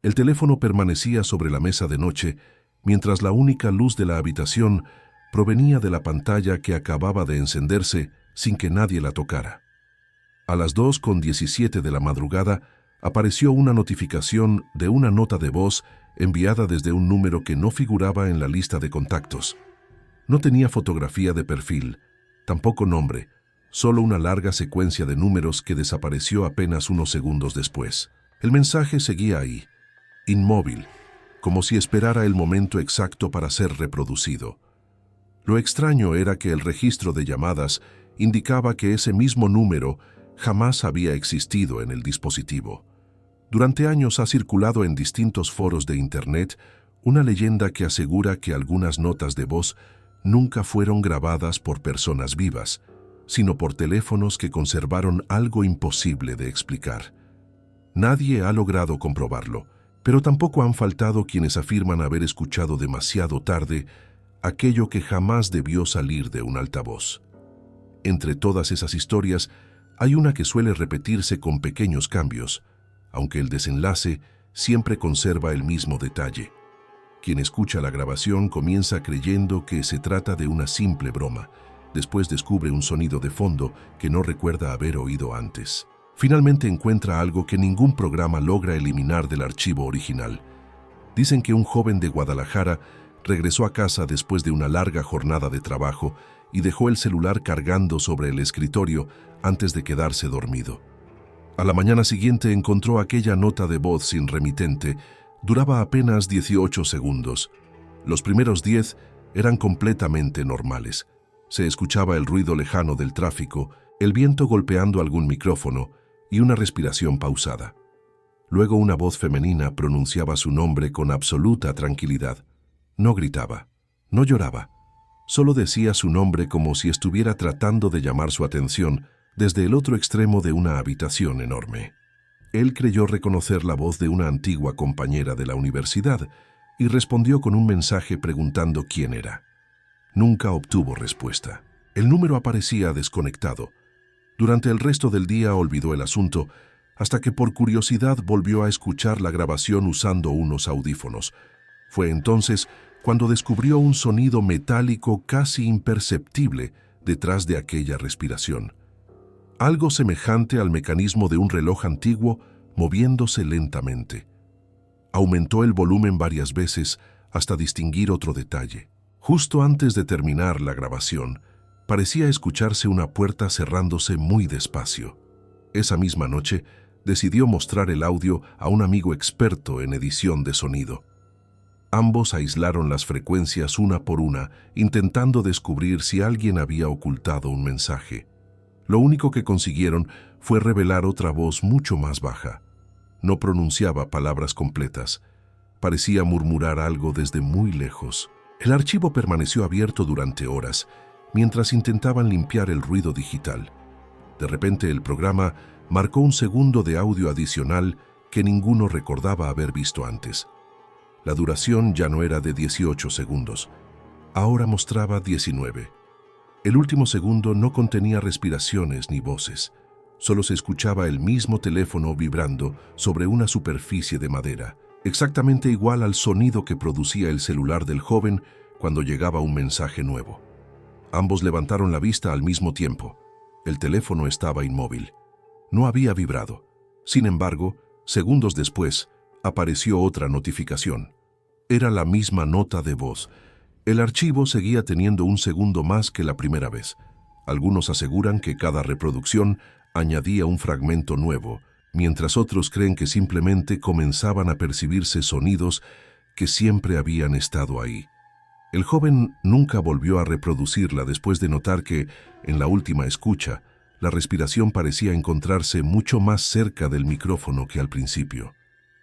El teléfono permanecía sobre la mesa de noche, mientras la única luz de la habitación provenía de la pantalla que acababa de encenderse sin que nadie la tocara. A las 2:17 de la madrugada apareció una notificación de una nota de voz enviada desde un número que no figuraba en la lista de contactos. No tenía fotografía de perfil, tampoco nombre, solo una larga secuencia de números que desapareció apenas unos segundos después. El mensaje seguía ahí, inmóvil, como si esperara el momento exacto para ser reproducido. Lo extraño era que el registro de llamadas indicaba que ese mismo número jamás había existido en el dispositivo. Durante años ha circulado en distintos foros de Internet una leyenda que asegura que algunas notas de voz nunca fueron grabadas por personas vivas, sino por teléfonos que conservaron algo imposible de explicar. Nadie ha logrado comprobarlo, pero tampoco han faltado quienes afirman haber escuchado demasiado tarde aquello que jamás debió salir de un altavoz. Entre todas esas historias, hay una que suele repetirse con pequeños cambios, aunque el desenlace siempre conserva el mismo detalle. Quien escucha la grabación comienza creyendo que se trata de una simple broma. Después descubre un sonido de fondo que no recuerda haber oído antes. Finalmente encuentra algo que ningún programa logra eliminar del archivo original. Dicen que un joven de Guadalajara regresó a casa después de una larga jornada de trabajo y dejó el celular cargando sobre el escritorio antes de quedarse dormido. A la mañana siguiente encontró aquella nota de voz sin remitente. Duraba apenas 18 segundos. Los primeros 10 eran completamente normales. Se escuchaba el ruido lejano del tráfico, el viento golpeando algún micrófono y una respiración pausada. Luego una voz femenina pronunciaba su nombre con absoluta tranquilidad. No gritaba, no lloraba. Solo decía su nombre como si estuviera tratando de llamar su atención desde el otro extremo de una habitación enorme. Él creyó reconocer la voz de una antigua compañera de la universidad y respondió con un mensaje preguntando quién era. Nunca obtuvo respuesta. El número aparecía desconectado. Durante el resto del día olvidó el asunto, hasta que por curiosidad volvió a escuchar la grabación usando unos audífonos. Fue entonces cuando descubrió un sonido metálico casi imperceptible detrás de aquella respiración. Algo semejante al mecanismo de un reloj antiguo moviéndose lentamente. Aumentó el volumen varias veces hasta distinguir otro detalle. Justo antes de terminar la grabación, parecía escucharse una puerta cerrándose muy despacio. Esa misma noche, decidió mostrar el audio a un amigo experto en edición de sonido. Ambos aislaron las frecuencias una por una, intentando descubrir si alguien había ocultado un mensaje. Lo único que consiguieron fue revelar otra voz mucho más baja. No pronunciaba palabras completas. Parecía murmurar algo desde muy lejos. El archivo permaneció abierto durante horas, mientras intentaban limpiar el ruido digital. De repente el programa marcó un segundo de audio adicional que ninguno recordaba haber visto antes. La duración ya no era de 18 segundos. Ahora mostraba 19. El último segundo no contenía respiraciones ni voces. Solo se escuchaba el mismo teléfono vibrando sobre una superficie de madera, exactamente igual al sonido que producía el celular del joven cuando llegaba un mensaje nuevo. Ambos levantaron la vista al mismo tiempo. El teléfono estaba inmóvil. No había vibrado. Sin embargo, segundos después, apareció otra notificación. Era la misma nota de voz. El archivo seguía teniendo un segundo más que la primera vez. Algunos aseguran que cada reproducción añadía un fragmento nuevo, mientras otros creen que simplemente comenzaban a percibirse sonidos que siempre habían estado ahí. El joven nunca volvió a reproducirla después de notar que, en la última escucha, la respiración parecía encontrarse mucho más cerca del micrófono que al principio.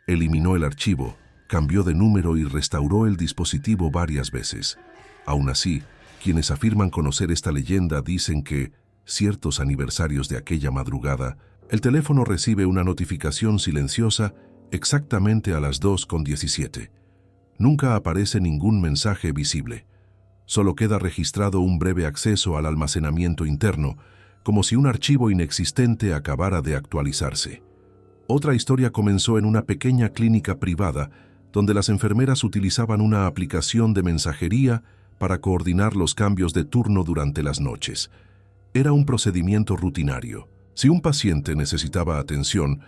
Eliminó el archivo, cambió de número y restauró el dispositivo varias veces. Aún así, quienes afirman conocer esta leyenda dicen que, ciertos aniversarios de aquella madrugada, el teléfono recibe una notificación silenciosa exactamente a las 2:17. Nunca aparece ningún mensaje visible. Solo queda registrado un breve acceso al almacenamiento interno, como si un archivo inexistente acabara de actualizarse. Otra historia comenzó en una pequeña clínica privada donde las enfermeras utilizaban una aplicación de mensajería para coordinar los cambios de turno durante las noches. Era un procedimiento rutinario. Si un paciente necesitaba atención,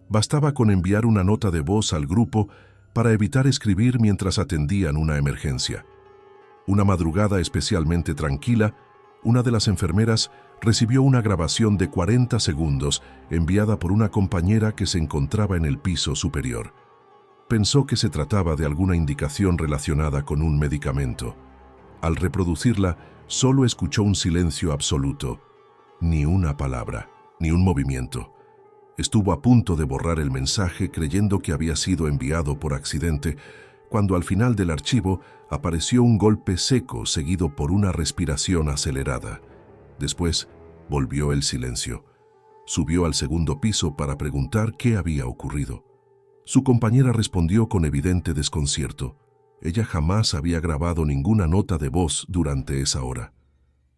bastaba con enviar una nota de voz al grupo para evitar escribir mientras atendían una emergencia. Una madrugada especialmente tranquila, una de las enfermeras recibió una grabación de 40 segundos enviada por una compañera que se encontraba en el piso superior. Pensó que se trataba de alguna indicación relacionada con un medicamento. Al reproducirla, solo escuchó un silencio absoluto. Ni una palabra, ni un movimiento. Estuvo a punto de borrar el mensaje creyendo que había sido enviado por accidente, cuando al final del archivo apareció un golpe seco seguido por una respiración acelerada. Después, volvió el silencio. Subió al segundo piso para preguntar qué había ocurrido. Su compañera respondió con evidente desconcierto. Ella jamás había grabado ninguna nota de voz durante esa hora.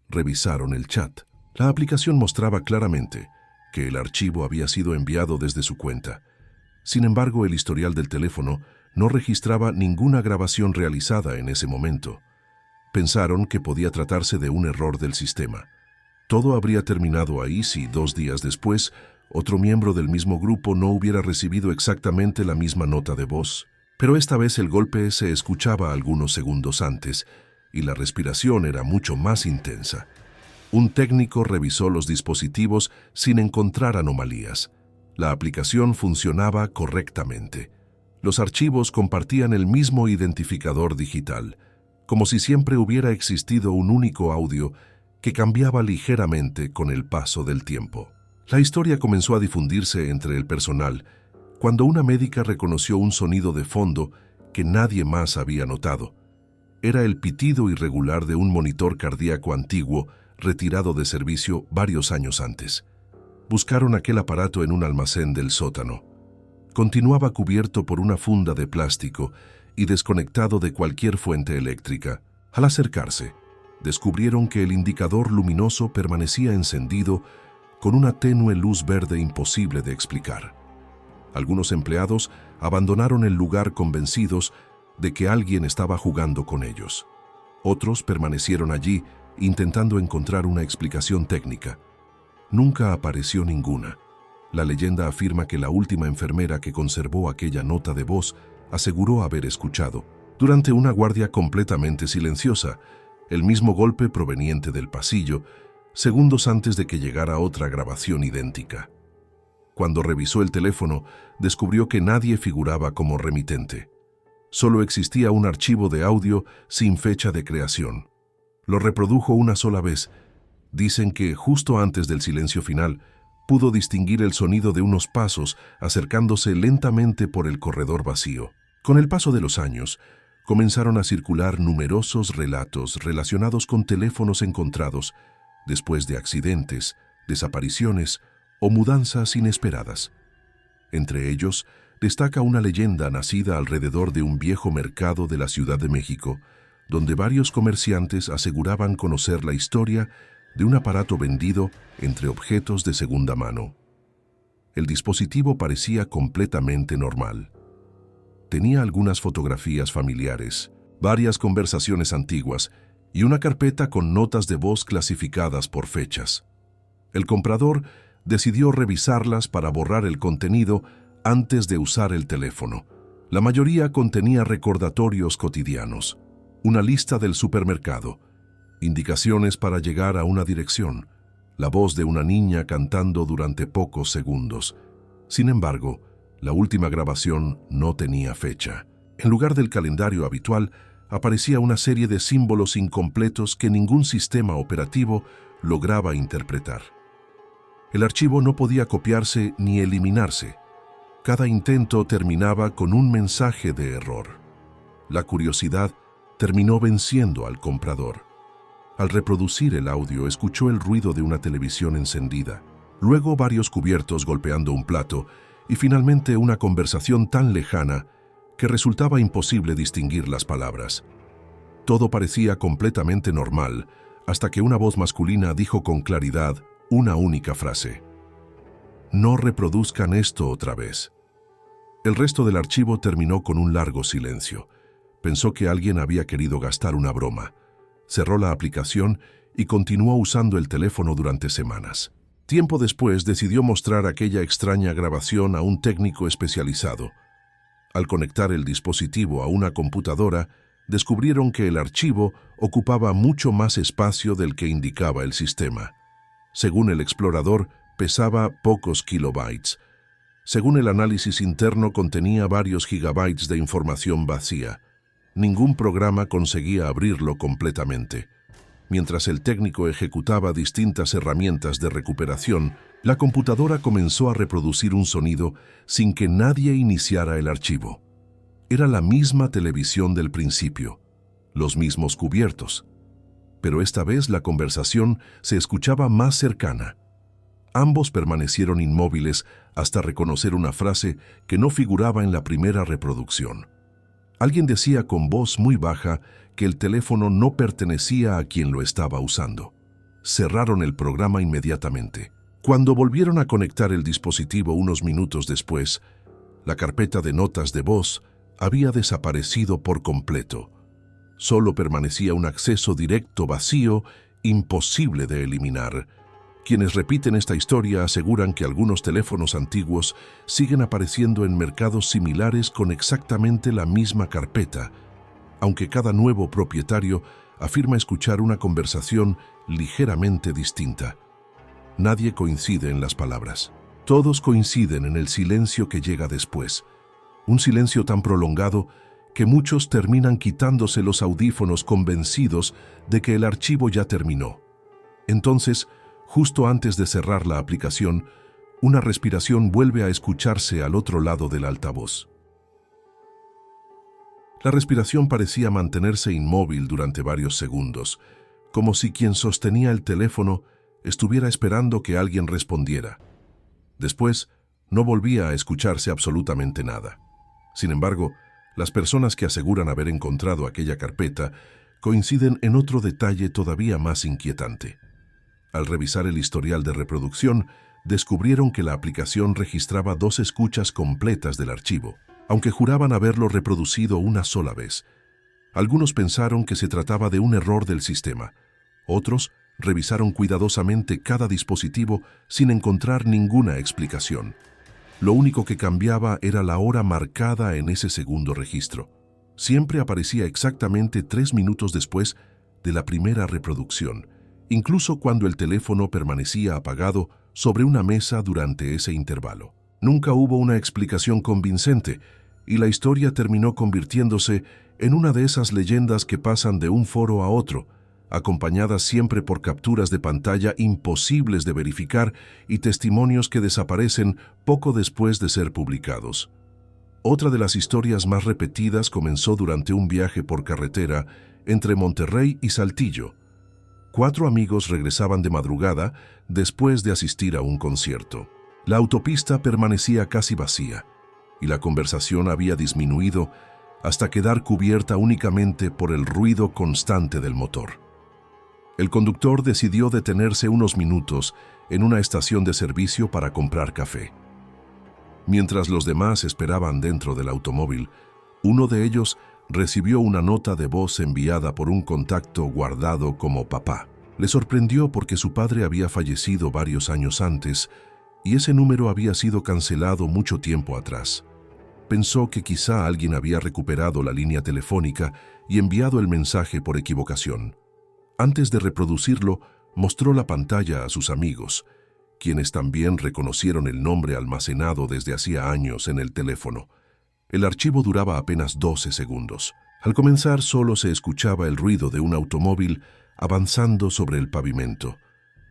Revisaron el chat. La aplicación mostraba claramente que el archivo había sido enviado desde su cuenta. Sin embargo, el historial del teléfono no registraba ninguna grabación realizada en ese momento. Pensaron que podía tratarse de un error del sistema. Todo habría terminado ahí si 2 días después otro miembro del mismo grupo no hubiera recibido exactamente la misma nota de voz. Pero esta vez el golpe se escuchaba algunos segundos antes y la respiración era mucho más intensa. Un técnico revisó los dispositivos sin encontrar anomalías. La aplicación funcionaba correctamente. Los archivos compartían el mismo identificador digital, como si siempre hubiera existido un único audio que cambiaba ligeramente con el paso del tiempo. La historia comenzó a difundirse entre el personal cuando una médica reconoció un sonido de fondo que nadie más había notado. Era el pitido irregular de un monitor cardíaco antiguo retirado de servicio varios años antes. Buscaron aquel aparato en un almacén del sótano. Continuaba cubierto por una funda de plástico y desconectado de cualquier fuente eléctrica. Al acercarse, descubrieron que el indicador luminoso permanecía encendido con una tenue luz verde imposible de explicar. Algunos empleados abandonaron el lugar convencidos de que alguien estaba jugando con ellos. Otros permanecieron allí intentando encontrar una explicación técnica. Nunca apareció ninguna. La leyenda afirma que la última enfermera que conservó aquella nota de voz aseguró haber escuchado, durante una guardia completamente silenciosa, el mismo golpe proveniente del pasillo, segundos antes de que llegara otra grabación idéntica. Cuando revisó el teléfono, descubrió que nadie figuraba como remitente. Solo existía un archivo de audio sin fecha de creación. Lo reprodujo una sola vez. Dicen que justo antes del silencio final, pudo distinguir el sonido de unos pasos acercándose lentamente por el corredor vacío. Con el paso de los años, comenzaron a circular numerosos relatos relacionados con teléfonos encontrados después de accidentes, desapariciones o mudanzas inesperadas. Entre ellos, destaca una leyenda nacida alrededor de un viejo mercado de la Ciudad de México, donde varios comerciantes aseguraban conocer la historia de un aparato vendido entre objetos de segunda mano. El dispositivo parecía completamente normal. Tenía algunas fotografías familiares, varias conversaciones antiguas y una carpeta con notas de voz clasificadas por fechas. El comprador decidió revisarlas para borrar el contenido antes de usar el teléfono. La mayoría contenía recordatorios cotidianos, una lista del supermercado, indicaciones para llegar a una dirección, la voz de una niña cantando durante pocos segundos. Sin embargo, la última grabación no tenía fecha. En lugar del calendario habitual, aparecía una serie de símbolos incompletos que ningún sistema operativo lograba interpretar. El archivo no podía copiarse ni eliminarse. Cada intento terminaba con un mensaje de error. La curiosidad terminó venciendo al comprador. Al reproducir el audio, escuchó el ruido de una televisión encendida, luego varios cubiertos golpeando un plato y finalmente una conversación tan lejana que resultaba imposible distinguir las palabras. Todo parecía completamente normal hasta que una voz masculina dijo con claridad una única frase: No reproduzcan esto otra vez. El resto del archivo terminó con un largo silencio. Pensó que alguien había querido gastar una broma. Cerró la aplicación y continuó usando el teléfono durante semanas. Tiempo después decidió mostrar aquella extraña grabación a un técnico especializado. Al conectar el dispositivo a una computadora, descubrieron que el archivo ocupaba mucho más espacio del que indicaba el sistema. Según el explorador, pesaba pocos kilobytes. Según el análisis interno, contenía varios gigabytes de información vacía. Ningún programa conseguía abrirlo completamente. Mientras el técnico ejecutaba distintas herramientas de recuperación, la computadora comenzó a reproducir un sonido sin que nadie iniciara el archivo. Era la misma televisión del principio, los mismos cubiertos. Pero esta vez la conversación se escuchaba más cercana. Ambos permanecieron inmóviles hasta reconocer una frase que no figuraba en la primera reproducción. Alguien decía con voz muy baja que el teléfono no pertenecía a quien lo estaba usando. Cerraron el programa inmediatamente. Cuando volvieron a conectar el dispositivo unos minutos después, la carpeta de notas de voz había desaparecido por completo. Solo permanecía un acceso directo vacío, imposible de eliminar. Quienes repiten esta historia aseguran que algunos teléfonos antiguos siguen apareciendo en mercados similares con exactamente la misma carpeta, aunque cada nuevo propietario afirma escuchar una conversación ligeramente distinta. Nadie coincide en las palabras. Todos coinciden en el silencio que llega después. Un silencio tan prolongado que muchos terminan quitándose los audífonos convencidos de que el archivo ya terminó. Entonces, justo antes de cerrar la aplicación, una respiración vuelve a escucharse al otro lado del altavoz. La respiración parecía mantenerse inmóvil durante varios segundos, como si quien sostenía el teléfono estuviera esperando que alguien respondiera. Después, no volvía a escucharse absolutamente nada. Sin embargo, las personas que aseguran haber encontrado aquella carpeta coinciden en otro detalle todavía más inquietante. Al revisar el historial de reproducción, descubrieron que la aplicación registraba 2 escuchas completas del archivo, aunque juraban haberlo reproducido una sola vez. Algunos pensaron que se trataba de un error del sistema. Otros revisaron cuidadosamente cada dispositivo sin encontrar ninguna explicación. Lo único que cambiaba era la hora marcada en ese segundo registro. Siempre aparecía exactamente 3 minutos después de la primera reproducción, incluso cuando el teléfono permanecía apagado sobre una mesa durante ese intervalo. Nunca hubo una explicación convincente y la historia terminó convirtiéndose en una de esas leyendas que pasan de un foro a otro, acompañadas siempre por capturas de pantalla imposibles de verificar y testimonios que desaparecen poco después de ser publicados. Otra de las historias más repetidas comenzó durante un viaje por carretera entre Monterrey y Saltillo. 4 amigos regresaban de madrugada después de asistir a un concierto. La autopista permanecía casi vacía y la conversación había disminuido hasta quedar cubierta únicamente por el ruido constante del motor. El conductor decidió detenerse unos minutos en una estación de servicio para comprar café. Mientras los demás esperaban dentro del automóvil, uno de ellos recibió una nota de voz enviada por un contacto guardado como papá. Le sorprendió porque su padre había fallecido varios años antes y ese número había sido cancelado mucho tiempo atrás. Pensó que quizá alguien había recuperado la línea telefónica y enviado el mensaje por equivocación. Antes de reproducirlo, mostró la pantalla a sus amigos, quienes también reconocieron el nombre almacenado desde hacía años en el teléfono. El archivo duraba apenas 12 segundos. Al comenzar solo se escuchaba el ruido de un automóvil avanzando sobre el pavimento.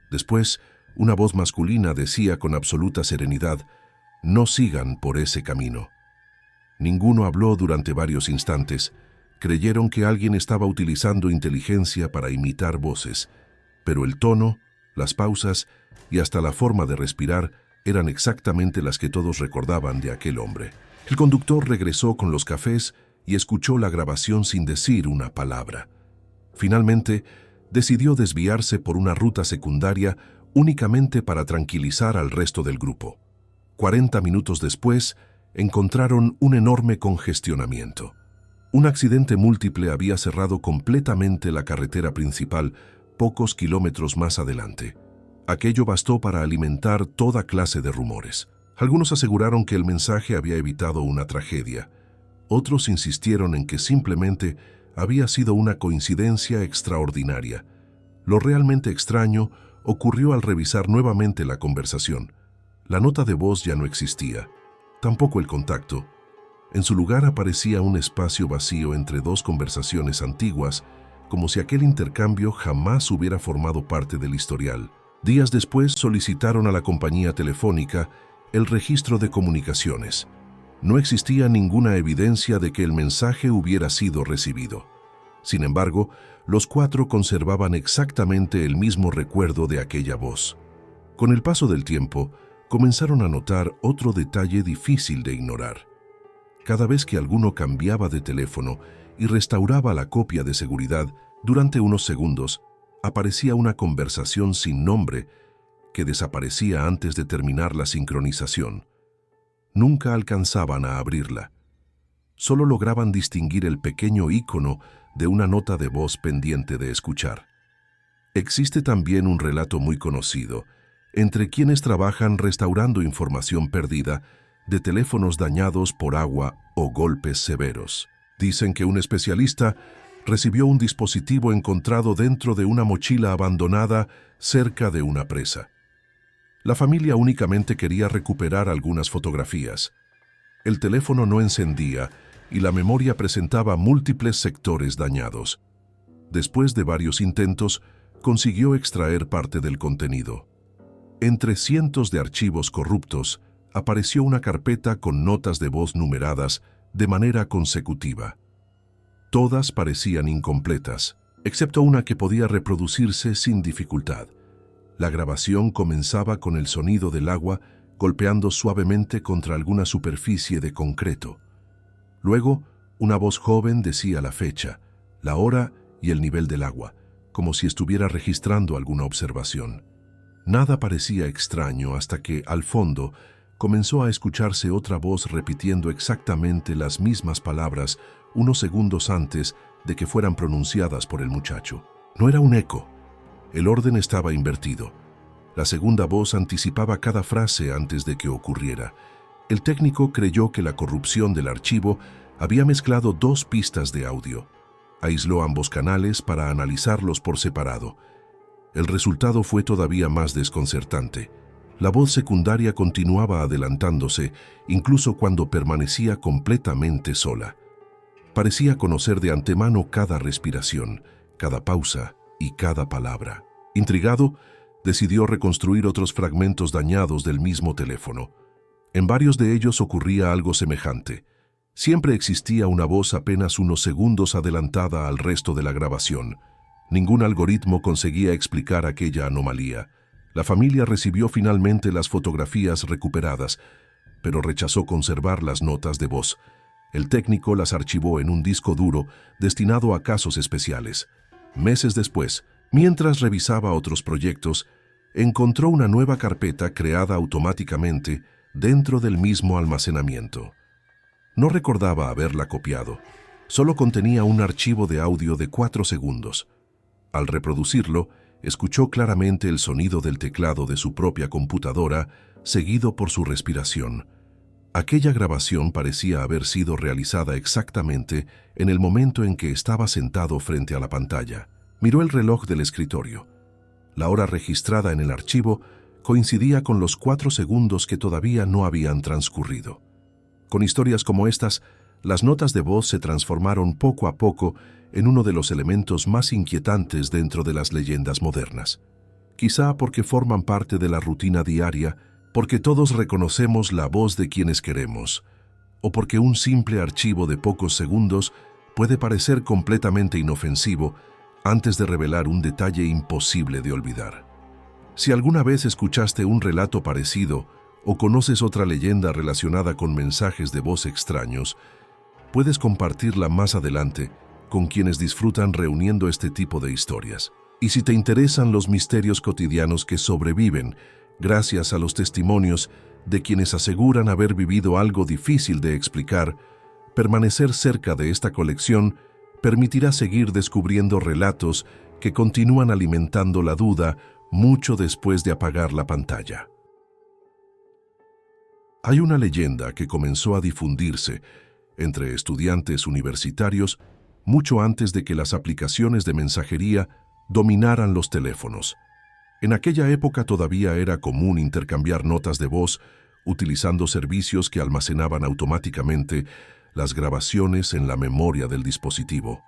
Después, una voz masculina decía con absoluta serenidad: «No sigan por ese camino». Ninguno habló durante varios instantes. Creyeron que alguien estaba utilizando inteligencia para imitar voces, pero el tono, las pausas y hasta la forma de respirar eran exactamente las que todos recordaban de aquel hombre. El conductor regresó con los cafés y escuchó la grabación sin decir una palabra. Finalmente, decidió desviarse por una ruta secundaria únicamente para tranquilizar al resto del grupo. 40 minutos después, encontraron un enorme congestionamiento. Un accidente múltiple había cerrado completamente la carretera principal pocos kilómetros más adelante. Aquello bastó para alimentar toda clase de rumores. Algunos aseguraron que el mensaje había evitado una tragedia. Otros insistieron en que simplemente había sido una coincidencia extraordinaria. Lo realmente extraño ocurrió al revisar nuevamente la conversación. La nota de voz ya no existía, tampoco el contacto. En su lugar aparecía un espacio vacío entre dos conversaciones antiguas, como si aquel intercambio jamás hubiera formado parte del historial. Días después solicitaron a la compañía telefónica el registro de comunicaciones. No existía ninguna evidencia de que el mensaje hubiera sido recibido. Sin embargo, los cuatro conservaban exactamente el mismo recuerdo de aquella voz. Con el paso del tiempo, comenzaron a notar otro detalle difícil de ignorar. Cada vez que alguno cambiaba de teléfono y restauraba la copia de seguridad, durante unos segundos, aparecía una conversación sin nombre que desaparecía antes de terminar la sincronización. Nunca alcanzaban a abrirla. Solo lograban distinguir el pequeño ícono de una nota de voz pendiente de escuchar. Existe también un relato muy conocido entre quienes trabajan restaurando información perdida de teléfonos dañados por agua o golpes severos. Dicen que un especialista recibió un dispositivo encontrado dentro de una mochila abandonada cerca de una presa. La familia únicamente quería recuperar algunas fotografías. El teléfono no encendía y la memoria presentaba múltiples sectores dañados. Después de varios intentos, consiguió extraer parte del contenido. Entre cientos de archivos corruptos, apareció una carpeta con notas de voz numeradas de manera consecutiva. Todas parecían incompletas, excepto una que podía reproducirse sin dificultad. La grabación comenzaba con el sonido del agua golpeando suavemente contra alguna superficie de concreto. Luego, una voz joven decía la fecha, la hora y el nivel del agua, como si estuviera registrando alguna observación. Nada parecía extraño hasta que, al fondo, comenzó a escucharse otra voz repitiendo exactamente las mismas palabras unos segundos antes de que fueran pronunciadas por el muchacho. No era un eco. El orden estaba invertido. La segunda voz anticipaba cada frase antes de que ocurriera. El técnico creyó que la corrupción del archivo había mezclado dos pistas de audio. Aisló ambos canales para analizarlos por separado. El resultado fue todavía más desconcertante. La voz secundaria continuaba adelantándose, incluso cuando permanecía completamente sola. Parecía conocer de antemano cada respiración, cada pausa y cada palabra. Intrigado, decidió reconstruir otros fragmentos dañados del mismo teléfono. En varios de ellos ocurría algo semejante. Siempre existía una voz apenas unos segundos adelantada al resto de la grabación. Ningún algoritmo conseguía explicar aquella anomalía. La familia recibió finalmente las fotografías recuperadas, pero rechazó conservar las notas de voz. El técnico las archivó en un disco duro destinado a casos especiales. Meses después, mientras revisaba otros proyectos, encontró una nueva carpeta creada automáticamente dentro del mismo almacenamiento. No recordaba haberla copiado. Solo contenía un archivo de audio de 4 segundos. Al reproducirlo, escuchó claramente el sonido del teclado de su propia computadora, seguido por su respiración. Aquella grabación parecía haber sido realizada exactamente en el momento en que estaba sentado frente a la pantalla. Miró el reloj del escritorio. La hora registrada en el archivo coincidía con los 4 segundos que todavía no habían transcurrido. Con historias como estas, las notas de voz se transformaron poco a poco en uno de los elementos más inquietantes dentro de las leyendas modernas. Quizá porque forman parte de la rutina diaria, porque todos reconocemos la voz de quienes queremos, o porque un simple archivo de pocos segundos puede parecer completamente inofensivo antes de revelar un detalle imposible de olvidar. Si alguna vez escuchaste un relato parecido o conoces otra leyenda relacionada con mensajes de voz extraños, puedes compartirla más adelante con quienes disfrutan reuniendo este tipo de historias. Y si te interesan los misterios cotidianos que sobreviven gracias a los testimonios de quienes aseguran haber vivido algo difícil de explicar, permanecer cerca de esta colección permitirá seguir descubriendo relatos que continúan alimentando la duda mucho después de apagar la pantalla. Hay una leyenda que comenzó a difundirse entre estudiantes universitarios mucho antes de que las aplicaciones de mensajería dominaran los teléfonos. En aquella época todavía era común intercambiar notas de voz utilizando servicios que almacenaban automáticamente las grabaciones en la memoria del dispositivo.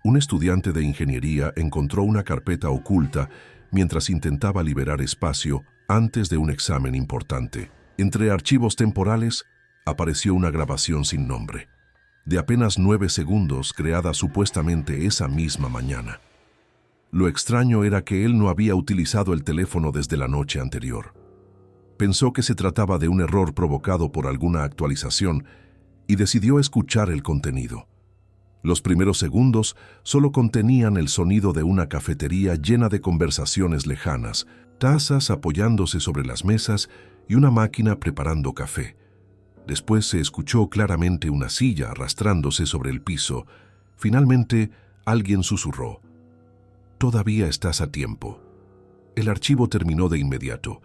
Un estudiante de ingeniería encontró una carpeta oculta mientras intentaba liberar espacio antes de un examen importante. Entre archivos temporales apareció una grabación sin nombre, de apenas 9 segundos, creada supuestamente esa misma mañana. Lo extraño era que él no había utilizado el teléfono desde la noche anterior. Pensó que se trataba de un error provocado por alguna actualización y decidió escuchar el contenido. Los primeros segundos solo contenían el sonido de una cafetería llena de conversaciones lejanas, tazas apoyándose sobre las mesas y una máquina preparando café. Después se escuchó claramente una silla arrastrándose sobre el piso. Finalmente, alguien susurró: «Todavía estás a tiempo». El archivo terminó de inmediato.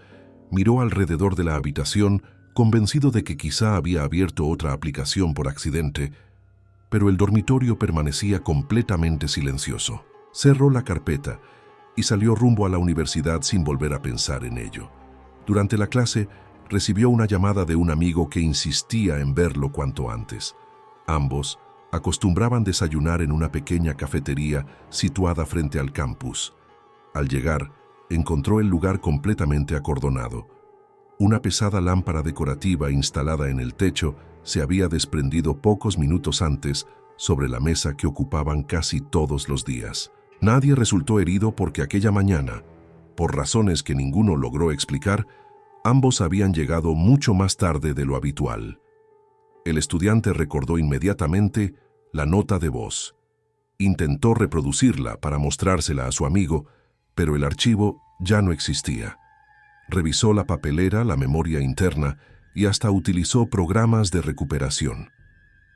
Miró alrededor de la habitación, convencido de que quizá había abierto otra aplicación por accidente, pero el dormitorio permanecía completamente silencioso. Cerró la carpeta y salió rumbo a la universidad sin volver a pensar en ello. Durante la clase, recibió una llamada de un amigo que insistía en verlo cuanto antes. Ambos acostumbraban desayunar en una pequeña cafetería situada frente al campus. Al llegar, encontró el lugar completamente acordonado. Una pesada lámpara decorativa instalada en el techo se había desprendido pocos minutos antes sobre la mesa que ocupaban casi todos los días. Nadie resultó herido porque aquella mañana, por razones que ninguno logró explicar, ambos habían llegado mucho más tarde de lo habitual. El estudiante recordó inmediatamente la nota de voz. Intentó reproducirla para mostrársela a su amigo, pero el archivo ya no existía. Revisó la papelera, la memoria interna y hasta utilizó programas de recuperación.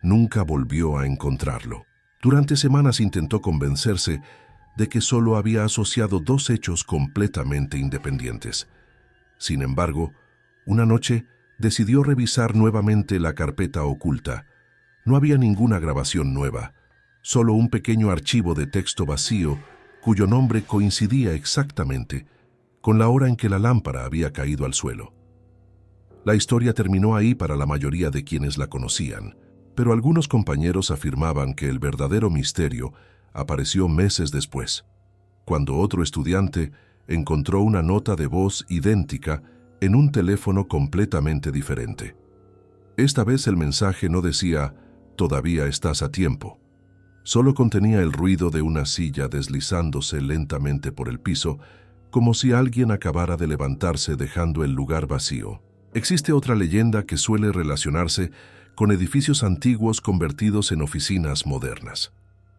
Nunca volvió a encontrarlo. Durante semanas intentó convencerse de que solo había asociado dos hechos completamente independientes. Sin embargo, una noche decidió revisar nuevamente la carpeta oculta. No había ninguna grabación nueva, solo un pequeño archivo de texto vacío cuyo nombre coincidía exactamente con la hora en que la lámpara había caído al suelo. La historia terminó ahí para la mayoría de quienes la conocían, pero algunos compañeros afirmaban que el verdadero misterio apareció meses después, cuando otro estudiante encontró una nota de voz idéntica en un teléfono completamente diferente. Esta vez el mensaje no decía «Todavía estás a tiempo». Solo contenía el ruido de una silla deslizándose lentamente por el piso, como si alguien acabara de levantarse dejando el lugar vacío. Existe otra leyenda que suele relacionarse con edificios antiguos convertidos en oficinas modernas.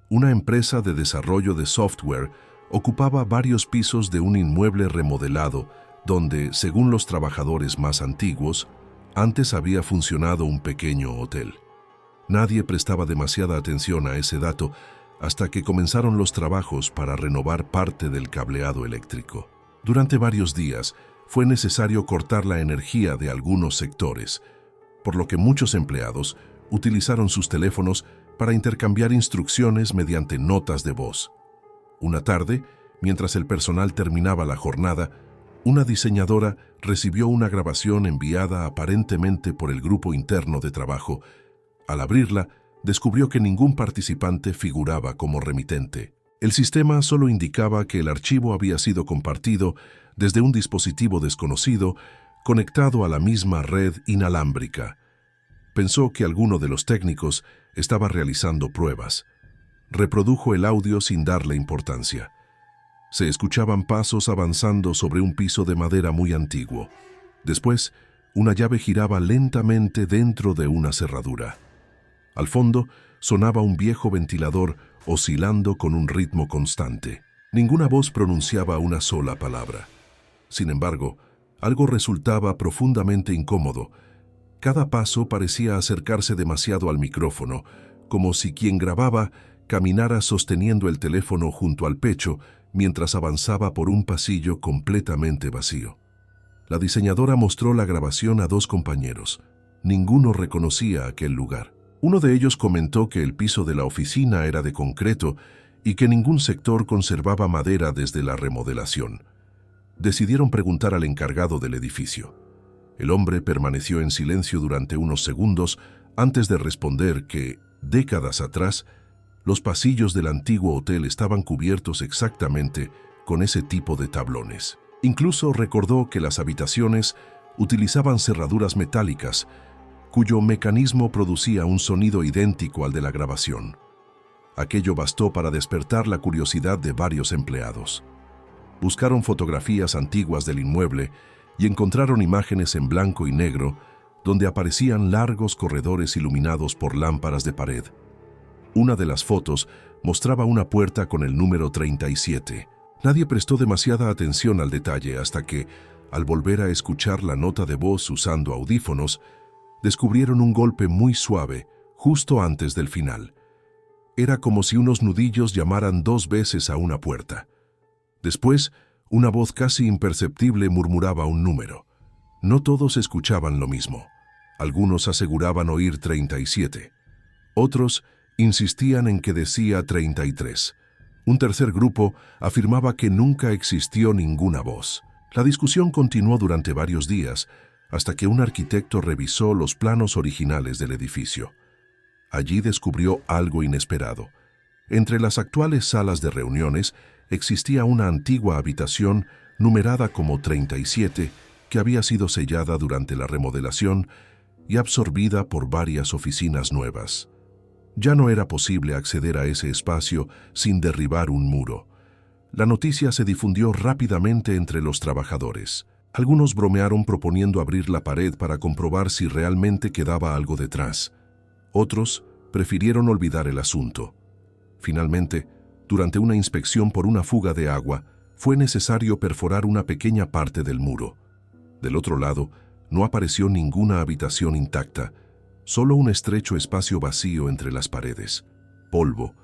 Una empresa de desarrollo de software ocupaba varios pisos de un inmueble remodelado donde, según los trabajadores más antiguos, antes había funcionado un pequeño hotel. Nadie prestaba demasiada atención a ese dato hasta que comenzaron los trabajos para renovar parte del cableado eléctrico. Durante varios días fue necesario cortar la energía de algunos sectores, por lo que muchos empleados utilizaron sus teléfonos para intercambiar instrucciones mediante notas de voz. Una tarde, mientras el personal terminaba la jornada, una diseñadora recibió una grabación enviada aparentemente por el grupo interno de trabajo. Al abrirla, descubrió que ningún participante figuraba como remitente. El sistema solo indicaba que el archivo había sido compartido desde un dispositivo desconocido conectado a la misma red inalámbrica. Pensó que alguno de los técnicos estaba realizando pruebas. Reprodujo el audio sin darle importancia. Se escuchaban pasos avanzando sobre un piso de madera muy antiguo. Después, una llave giraba lentamente dentro de una cerradura. Al fondo, sonaba un viejo ventilador oscilando con un ritmo constante. Ninguna voz pronunciaba una sola palabra. Sin embargo, Algo resultaba profundamente incómodo. Cada paso parecía acercarse demasiado al micrófono, como si quien grababa caminara sosteniendo el teléfono junto al pecho mientras avanzaba por un pasillo completamente vacío. La diseñadora mostró la grabación a dos compañeros. Ninguno reconocía aquel lugar. Uno de ellos comentó que el piso de la oficina era de concreto y que ningún sector conservaba madera desde la remodelación. Decidieron preguntar al encargado del edificio. El hombre permaneció en silencio durante unos segundos antes de responder que, décadas atrás, los pasillos del antiguo hotel estaban cubiertos exactamente con ese tipo de tablones. Incluso recordó que las habitaciones utilizaban cerraduras metálicas, cuyo mecanismo producía un sonido idéntico al de la grabación. Aquello bastó para despertar la curiosidad de varios empleados. Buscaron fotografías antiguas del inmueble y encontraron imágenes en blanco y negro donde aparecían largos corredores iluminados por lámparas de pared. Una de las fotos mostraba una puerta con el número 37. Nadie prestó demasiada atención al detalle hasta que, al volver a escuchar la nota de voz usando audífonos, descubrieron un golpe muy suave justo antes del final. Era como si unos nudillos llamaran 2 veces a una puerta. Después, una voz casi imperceptible murmuraba un número. No todos escuchaban lo mismo. Algunos aseguraban oír 37. Otros insistían en que decía 33. Un tercer grupo afirmaba que nunca existió ninguna voz. La discusión continuó durante varios días, hasta que un arquitecto revisó los planos originales del edificio. Allí descubrió algo inesperado. Entre las actuales salas de reuniones existía una antigua habitación numerada como 37 que había sido sellada durante la remodelación y absorbida por varias oficinas nuevas. Ya no era posible acceder a ese espacio sin derribar un muro. La noticia se difundió rápidamente entre los trabajadores. Algunos bromearon proponiendo abrir la pared para comprobar si realmente quedaba algo detrás. Otros prefirieron olvidar el asunto. Finalmente, durante una inspección por una fuga de agua, fue necesario perforar una pequeña parte del muro. Del otro lado, no apareció ninguna habitación intacta, solo un estrecho espacio vacío entre las paredes, polvo,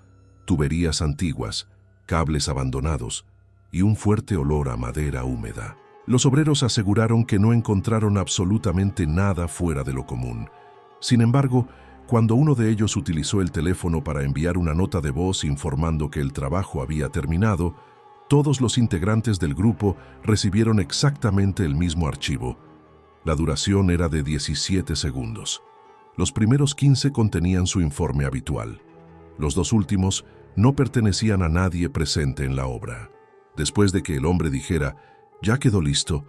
tuberías antiguas, cables abandonados y un fuerte olor a madera húmeda. Los obreros aseguraron que no encontraron absolutamente nada fuera de lo común. Sin embargo, cuando uno de ellos utilizó el teléfono para enviar una nota de voz informando que el trabajo había terminado, todos los integrantes del grupo recibieron exactamente el mismo archivo. La duración era de 17 segundos. Los primeros 15 contenían su informe habitual. Los 2 últimos no pertenecían a nadie presente en la obra. Después de que el hombre dijera, «Ya quedó listo»,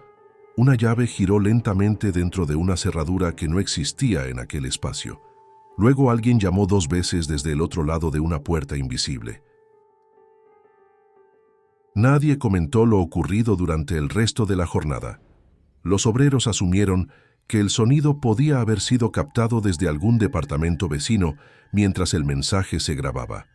una llave giró lentamente dentro de una cerradura que no existía en aquel espacio. Luego alguien llamó 2 veces desde el otro lado de una puerta invisible. Nadie comentó lo ocurrido durante el resto de la jornada. Los obreros asumieron que el sonido podía haber sido captado desde algún departamento vecino mientras el mensaje se grababa.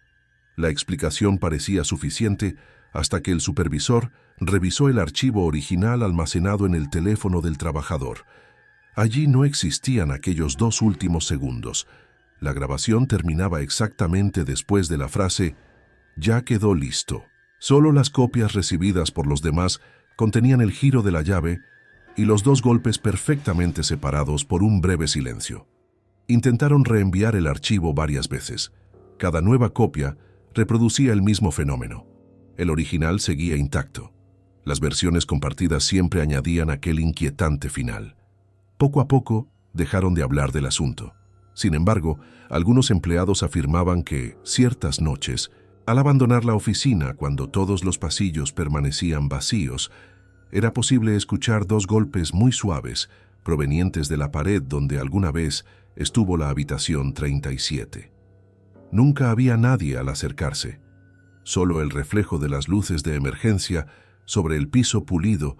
La explicación parecía suficiente hasta que el supervisor revisó el archivo original almacenado en el teléfono del trabajador. Allí no existían aquellos 2 últimos segundos. La grabación terminaba exactamente después de la frase «Ya quedó listo». Solo las copias recibidas por los demás contenían el giro de la llave y los 2 golpes perfectamente separados por un breve silencio. Intentaron reenviar el archivo varias veces. Cada nueva copia reproducía el mismo fenómeno. El original seguía intacto. Las versiones compartidas siempre añadían aquel inquietante final. Poco a poco dejaron de hablar del asunto. Sin embargo, algunos empleados afirmaban que, ciertas noches, al abandonar la oficina cuando todos los pasillos permanecían vacíos, era posible escuchar 2 golpes muy suaves provenientes de la pared donde alguna vez estuvo la habitación 37. Nunca había nadie al acercarse, solo el reflejo de las luces de emergencia sobre el piso pulido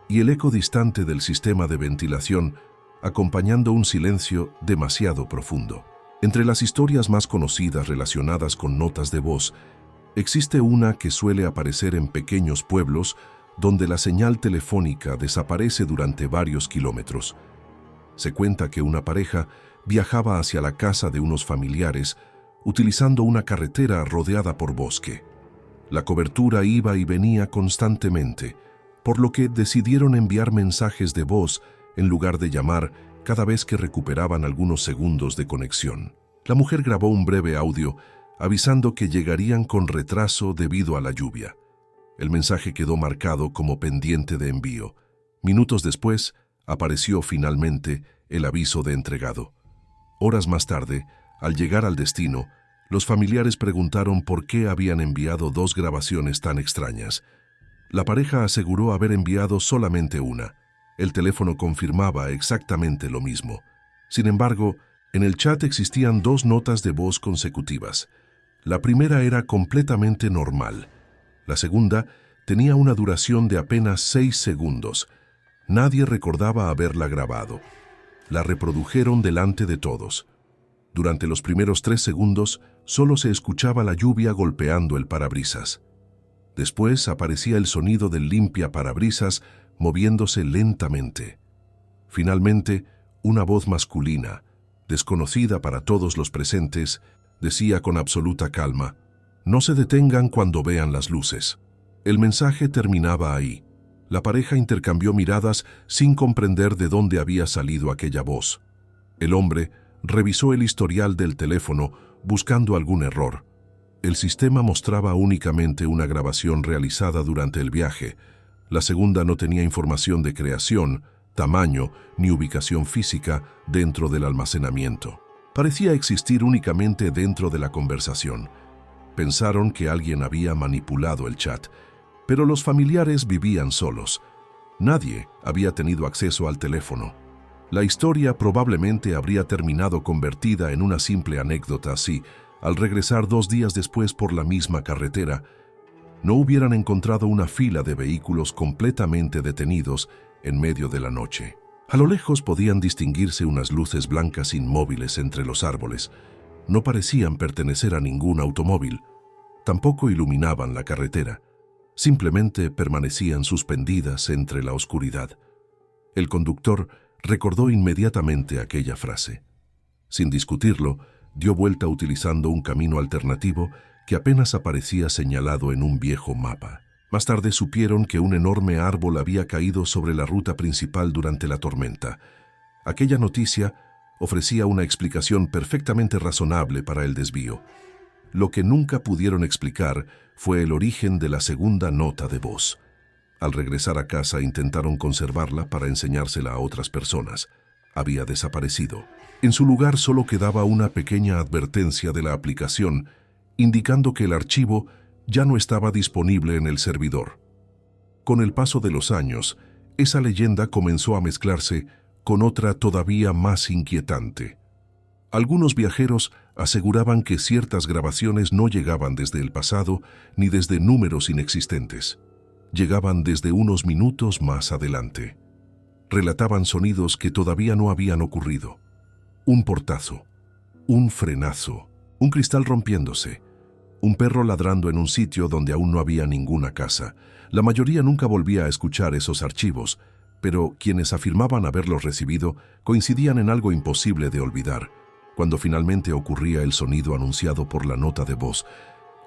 y el eco distante del sistema de ventilación, acompañando un silencio demasiado profundo. Entre las historias más conocidas relacionadas con notas de voz, existe una que suele aparecer en pequeños pueblos donde la señal telefónica desaparece durante varios kilómetros. Se cuenta que una pareja viajaba hacia la casa de unos familiares utilizando una carretera rodeada por bosque. La cobertura iba y venía constantemente, por lo que decidieron enviar mensajes de voz en lugar de llamar cada vez que recuperaban algunos segundos de conexión. La mujer grabó un breve audio avisando que llegarían con retraso debido a la lluvia. El mensaje quedó marcado como pendiente de envío. Minutos después, apareció finalmente el aviso de entregado. Horas más tarde, al llegar al destino, los familiares preguntaron por qué habían enviado dos grabaciones tan extrañas. La pareja aseguró haber enviado solamente una. El teléfono confirmaba exactamente lo mismo. Sin embargo, en el chat existían dos notas de voz consecutivas. La primera era completamente normal. La segunda tenía una duración de apenas 6 segundos. Nadie recordaba haberla grabado. La reprodujeron delante de todos. Durante los primeros 3 segundos, solo se escuchaba la lluvia golpeando el parabrisas. Después aparecía el sonido del limpiaparabrisas moviéndose lentamente. Finalmente, una voz masculina, desconocida para todos los presentes, decía con absoluta calma: «No se detengan cuando vean las luces». El mensaje terminaba ahí. La pareja intercambió miradas sin comprender de dónde había salido aquella voz. El hombre revisó el historial del teléfono buscando algún error. El sistema mostraba únicamente una grabación realizada durante el viaje. La segunda no tenía información de creación, tamaño ni ubicación física dentro del almacenamiento. Parecía existir únicamente dentro de la conversación. Pensaron que alguien había manipulado el chat, pero los familiares vivían solos. Nadie había tenido acceso al teléfono. La historia probablemente habría terminado convertida en una simple anécdota si, al regresar 2 días después por la misma carretera, no hubieran encontrado una fila de vehículos completamente detenidos en medio de la noche. A lo lejos podían distinguirse unas luces blancas inmóviles entre los árboles. No parecían pertenecer a ningún automóvil. Tampoco iluminaban la carretera. Simplemente permanecían suspendidas entre la oscuridad. El conductor recordó inmediatamente aquella frase. Sin discutirlo, dio vuelta utilizando un camino alternativo que apenas aparecía señalado en un viejo mapa. Más tarde supieron que un enorme árbol había caído sobre la ruta principal durante la tormenta. Aquella noticia ofrecía una explicación perfectamente razonable para el desvío. Lo que nunca pudieron explicar fue el origen de la segunda nota de voz. Al regresar a casa intentaron conservarla para enseñársela a otras personas. Había desaparecido. En su lugar solo quedaba una pequeña advertencia de la aplicación, indicando que el archivo ya no estaba disponible en el servidor. Con el paso de los años, esa leyenda comenzó a mezclarse con otra todavía más inquietante. Algunos viajeros aseguraban que ciertas grabaciones no llegaban desde el pasado ni desde números inexistentes. Llegaban desde unos minutos más adelante. Relataban sonidos que todavía no habían ocurrido. Un portazo, un frenazo, un cristal rompiéndose, un perro ladrando en un sitio donde aún no había ninguna casa. La mayoría nunca volvía a escuchar esos archivos, pero quienes afirmaban haberlos recibido coincidían en algo imposible de olvidar. Cuando finalmente ocurría el sonido anunciado por la nota de voz,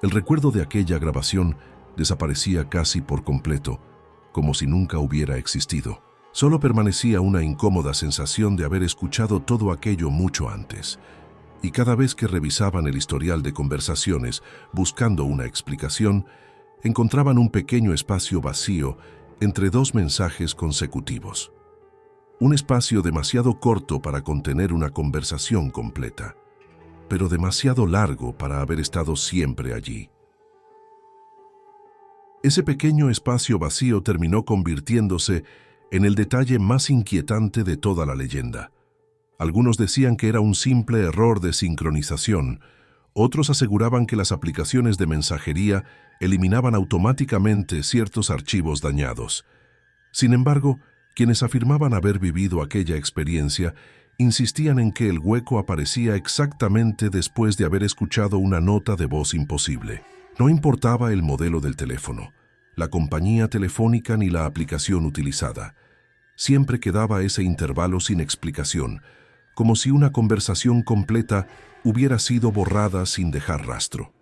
el recuerdo de aquella grabación desaparecía casi por completo, como si nunca hubiera existido. Solo permanecía una incómoda sensación de haber escuchado todo aquello mucho antes. Y cada vez que revisaban el historial de conversaciones buscando una explicación, encontraban un pequeño espacio vacío entre 2 mensajes consecutivos. Un espacio demasiado corto para contener una conversación completa, pero demasiado largo para haber estado siempre allí. Ese pequeño espacio vacío terminó convirtiéndose en el detalle más inquietante de toda la leyenda. Algunos decían que era un simple error de sincronización, otros aseguraban que las aplicaciones de mensajería eliminaban automáticamente ciertos archivos dañados. Sin embargo, quienes afirmaban haber vivido aquella experiencia insistían en que el hueco aparecía exactamente después de haber escuchado una nota de voz imposible. No importaba el modelo del teléfono, la compañía telefónica ni la aplicación utilizada. Siempre quedaba ese intervalo sin explicación, como si una conversación completa hubiera sido borrada sin dejar rastro.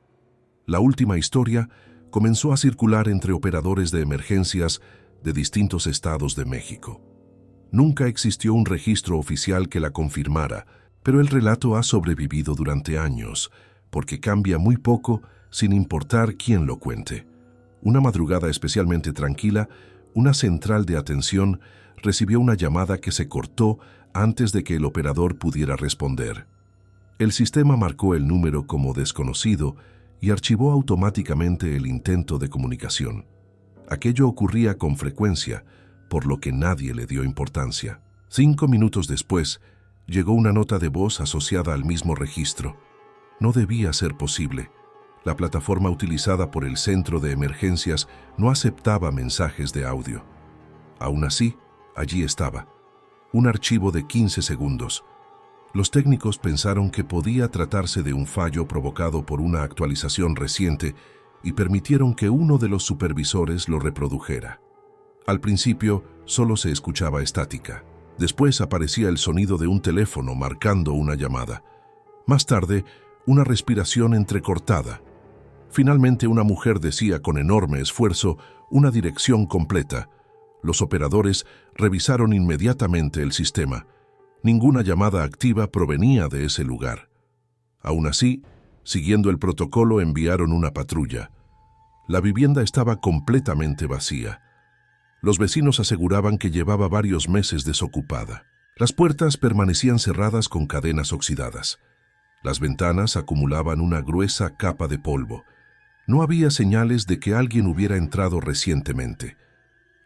La última historia comenzó a circular entre operadores de emergencias de distintos estados de México. Nunca existió un registro oficial que la confirmara, pero el relato ha sobrevivido durante años, porque cambia muy poco sin importar quién lo cuente. Una madrugada especialmente tranquila, una central de atención recibió una llamada que se cortó antes de que el operador pudiera responder. El sistema marcó el número como desconocido y archivó automáticamente el intento de comunicación. Aquello ocurría con frecuencia, por lo que nadie le dio importancia. 5 minutos después, llegó una nota de voz asociada al mismo registro. No debía ser posible. La plataforma utilizada por el centro de emergencias no aceptaba mensajes de audio. Aún así, allí estaba, un archivo de 15 segundos. Los técnicos pensaron que podía tratarse de un fallo provocado por una actualización reciente y permitieron que uno de los supervisores lo reprodujera. Al principio, solo se escuchaba estática. Después aparecía el sonido de un teléfono marcando una llamada. Más tarde, una respiración entrecortada. Finalmente, una mujer decía con enorme esfuerzo una dirección completa. Los operadores revisaron inmediatamente el sistema. Ninguna llamada activa provenía de ese lugar. Aún así, siguiendo el protocolo, enviaron una patrulla. La vivienda estaba completamente vacía. Los vecinos aseguraban que llevaba varios meses desocupada. Las puertas permanecían cerradas con cadenas oxidadas. Las ventanas acumulaban una gruesa capa de polvo. No había señales de que alguien hubiera entrado recientemente.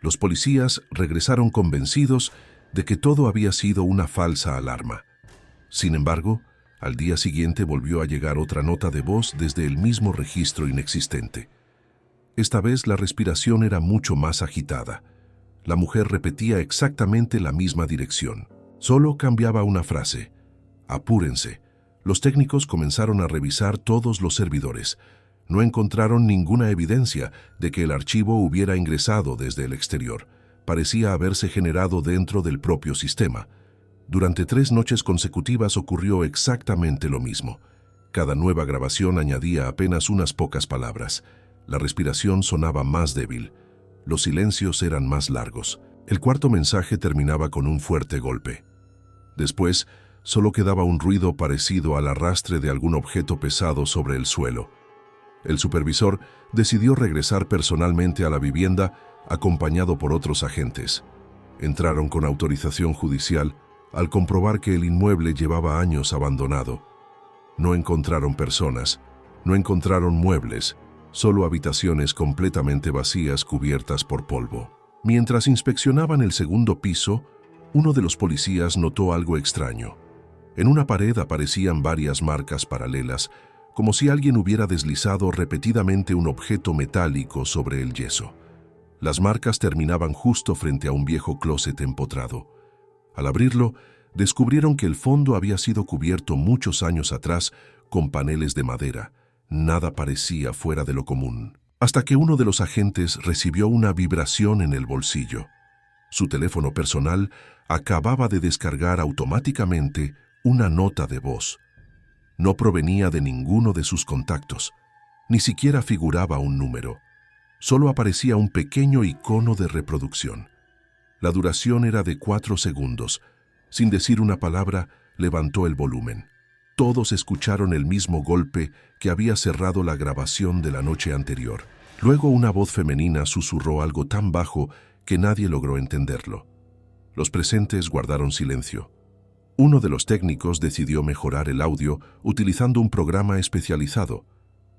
Los policías regresaron convencidos de que todo había sido una falsa alarma. Sin embargo, al día siguiente volvió a llegar otra nota de voz desde el mismo registro inexistente. Esta vez la respiración era mucho más agitada. La mujer repetía exactamente la misma dirección. Solo cambiaba una frase. «Apúrense». Los técnicos comenzaron a revisar todos los servidores. No encontraron ninguna evidencia de que el archivo hubiera ingresado desde el exterior. Parecía haberse generado dentro del propio sistema. Durante 3 noches consecutivas ocurrió exactamente lo mismo. Cada nueva grabación añadía apenas unas pocas palabras. La respiración sonaba más débil. Los silencios eran más largos. El cuarto mensaje terminaba con un fuerte golpe. Después, solo quedaba un ruido parecido al arrastre de algún objeto pesado sobre el suelo. El supervisor decidió regresar personalmente a la vivienda, acompañado por otros agentes. Entraron con autorización judicial al comprobar que el inmueble llevaba años abandonado. No encontraron personas, no encontraron muebles, solo habitaciones completamente vacías cubiertas por polvo. Mientras inspeccionaban el segundo piso, uno de los policías notó algo extraño. En una pared aparecían varias marcas paralelas, como si alguien hubiera deslizado repetidamente un objeto metálico sobre el yeso. Las marcas terminaban justo frente a un viejo closet empotrado. Al abrirlo, descubrieron que el fondo había sido cubierto muchos años atrás con paneles de madera. Nada parecía fuera de lo común. Hasta que uno de los agentes recibió una vibración en el bolsillo. Su teléfono personal acababa de descargar automáticamente una nota de voz. No provenía de ninguno de sus contactos. Ni siquiera figuraba un número. Solo aparecía un pequeño icono de reproducción. La duración era de 4 segundos. Sin decir una palabra, levantó el volumen. Todos escucharon el mismo golpe que había cerrado la grabación de la noche anterior. Luego una voz femenina susurró algo tan bajo que nadie logró entenderlo. Los presentes guardaron silencio. Uno de los técnicos decidió mejorar el audio utilizando un programa especializado.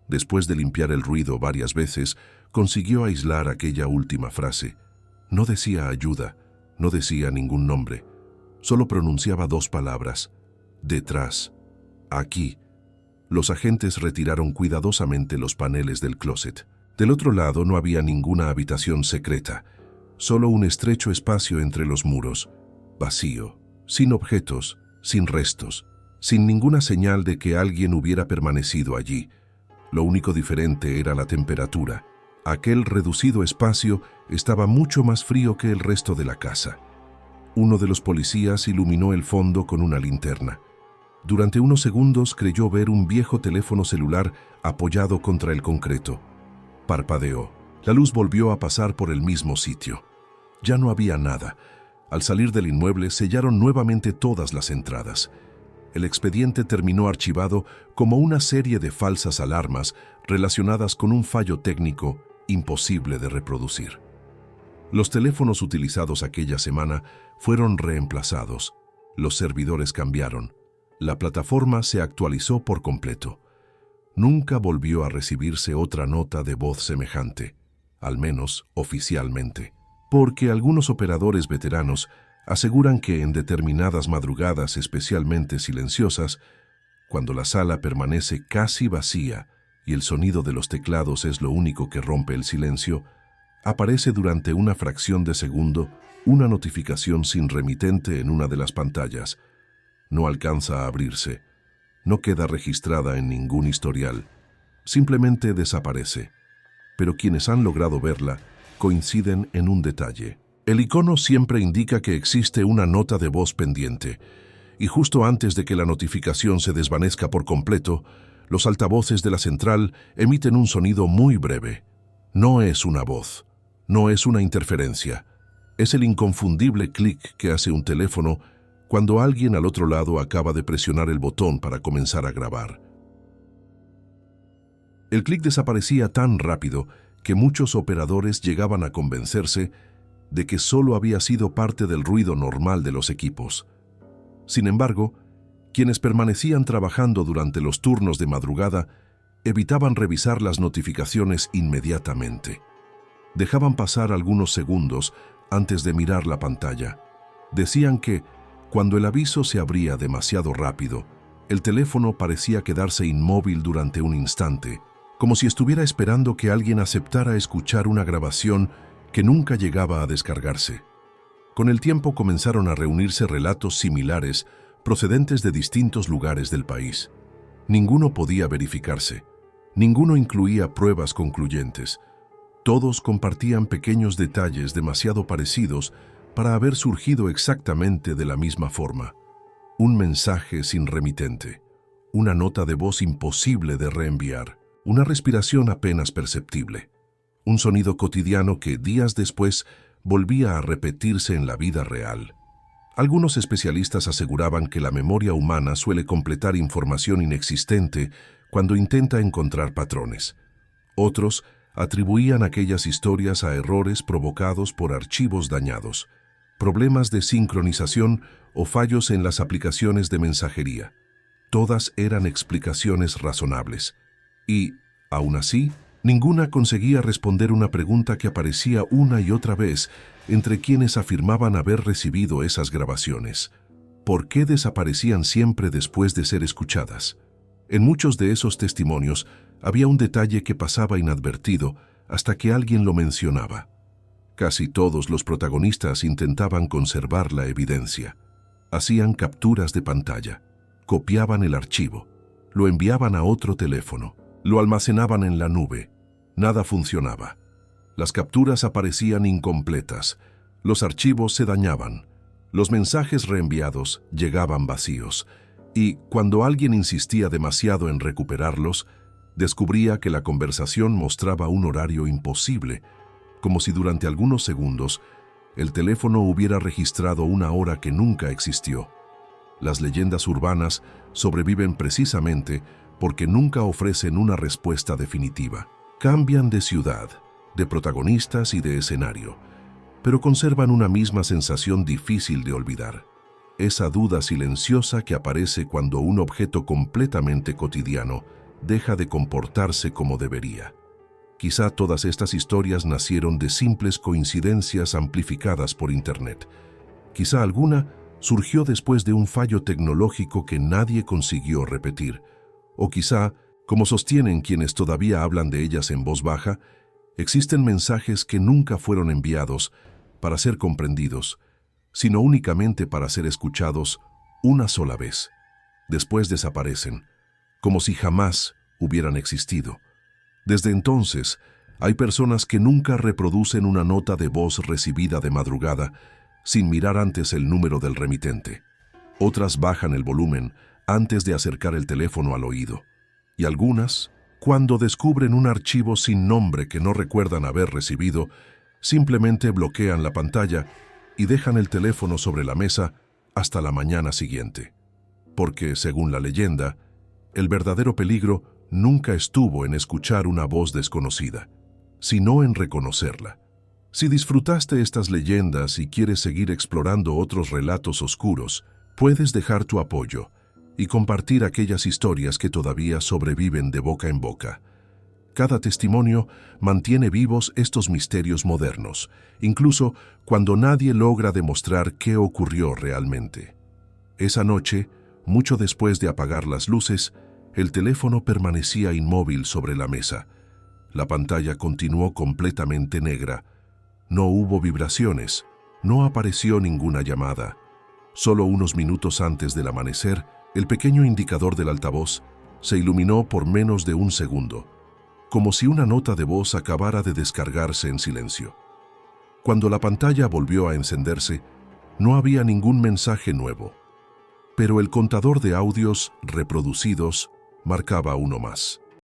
Después de limpiar el ruido varias veces, consiguió aislar aquella última frase. No decía ayuda, no decía ningún nombre. Solo pronunciaba 2 palabras. Detrás. Aquí. Los agentes retiraron cuidadosamente los paneles del closet. Del otro lado no había ninguna habitación secreta, solo un estrecho espacio entre los muros, vacío, sin objetos, sin restos, sin ninguna señal de que alguien hubiera permanecido allí. Lo único diferente era la temperatura. Aquel reducido espacio estaba mucho más frío que el resto de la casa. Uno de los policías iluminó el fondo con una linterna. Durante unos segundos creyó ver un viejo teléfono celular apoyado contra el concreto. Parpadeó. La luz volvió a pasar por el mismo sitio. Ya no había nada. Al salir del inmueble sellaron nuevamente todas las entradas. El expediente terminó archivado como una serie de falsas alarmas relacionadas con un fallo técnico imposible de reproducir. Los teléfonos utilizados aquella semana fueron reemplazados. Los servidores cambiaron. La plataforma se actualizó por completo. Nunca volvió a recibirse otra nota de voz semejante, al menos oficialmente, porque algunos operadores veteranos aseguran que en determinadas madrugadas especialmente silenciosas, cuando la sala permanece casi vacía y el sonido de los teclados es lo único que rompe el silencio, aparece durante una fracción de segundo una notificación sin remitente en una de las pantallas. No alcanza a abrirse. No queda registrada en ningún historial. Simplemente desaparece. Pero quienes han logrado verla coinciden en un detalle. El icono siempre indica que existe una nota de voz pendiente, y justo antes de que la notificación se desvanezca por completo, los altavoces de la central emiten un sonido muy breve. No es una voz, no es una interferencia. Es el inconfundible clic que hace un teléfono cuando alguien al otro lado acaba de presionar el botón para comenzar a grabar. El clic desaparecía tan rápido que muchos operadores llegaban a convencerse de que solo había sido parte del ruido normal de los equipos. Sin embargo, quienes permanecían trabajando durante los turnos de madrugada evitaban revisar las notificaciones inmediatamente. Dejaban pasar algunos segundos antes de mirar la pantalla. Decían que, cuando el aviso se abría demasiado rápido, el teléfono parecía quedarse inmóvil durante un instante, como si estuviera esperando que alguien aceptara escuchar una grabación que nunca llegaba a descargarse. Con el tiempo comenzaron a reunirse relatos similares procedentes de distintos lugares del país. Ninguno podía verificarse. Ninguno incluía pruebas concluyentes. Todos compartían pequeños detalles demasiado parecidos para haber surgido exactamente de la misma forma. Un mensaje sin remitente, una nota de voz imposible de reenviar, una respiración apenas perceptible, un sonido cotidiano que días después volvía a repetirse en la vida real. Algunos especialistas aseguraban que la memoria humana suele completar información inexistente cuando intenta encontrar patrones. Otros atribuían aquellas historias a errores provocados por archivos dañados, problemas de sincronización o fallos en las aplicaciones de mensajería. Todas eran explicaciones razonables. Y, aún así, ninguna conseguía responder una pregunta que aparecía una y otra vez entre quienes afirmaban haber recibido esas grabaciones. ¿Por qué desaparecían siempre después de ser escuchadas? En muchos de esos testimonios había un detalle que pasaba inadvertido hasta que alguien lo mencionaba. Casi todos los protagonistas intentaban conservar la evidencia. Hacían capturas de pantalla, copiaban el archivo, lo enviaban a otro teléfono, lo almacenaban en la nube. Nada funcionaba. Las capturas aparecían incompletas, los archivos se dañaban, los mensajes reenviados llegaban vacíos, y cuando alguien insistía demasiado en recuperarlos, descubría que la conversación mostraba un horario imposible, como si durante algunos segundos el teléfono hubiera registrado una hora que nunca existió. Las leyendas urbanas sobreviven precisamente porque nunca ofrecen una respuesta definitiva. Cambian de ciudad, de protagonistas y de escenario, pero conservan una misma sensación difícil de olvidar. Esa duda silenciosa que aparece cuando un objeto completamente cotidiano deja de comportarse como debería. Quizá todas estas historias nacieron de simples coincidencias amplificadas por Internet. Quizá alguna surgió después de un fallo tecnológico que nadie consiguió repetir. O quizá, como sostienen quienes todavía hablan de ellas en voz baja, existen mensajes que nunca fueron enviados para ser comprendidos, sino únicamente para ser escuchados una sola vez. Después desaparecen, como si jamás hubieran existido. Desde entonces, Hay personas que nunca reproducen una nota de voz recibida de madrugada sin mirar antes el número del remitente. Otras bajan el volumen antes de acercar el teléfono al oído. Y algunas, cuando descubren un archivo sin nombre que no recuerdan haber recibido, simplemente bloquean la pantalla y dejan el teléfono sobre la mesa hasta la mañana siguiente. Porque, según la leyenda, el verdadero peligro nunca estuvo en escuchar una voz desconocida, sino en reconocerla. Si disfrutaste estas leyendas y quieres seguir explorando otros relatos oscuros, puedes dejar tu apoyo y compartir aquellas historias que todavía sobreviven de boca en boca. Cada testimonio mantiene vivos estos misterios modernos, incluso cuando nadie logra demostrar qué ocurrió realmente. Esa noche, mucho después de apagar las luces, el teléfono permanecía inmóvil sobre la mesa. La pantalla continuó completamente negra. No hubo vibraciones, no apareció ninguna llamada. Solo unos minutos antes del amanecer, el pequeño indicador del altavoz se iluminó por menos de un segundo, como si una nota de voz acabara de descargarse en silencio. Cuando la pantalla volvió a encenderse, no había ningún mensaje nuevo, pero el contador de audios reproducidos marcaba uno más.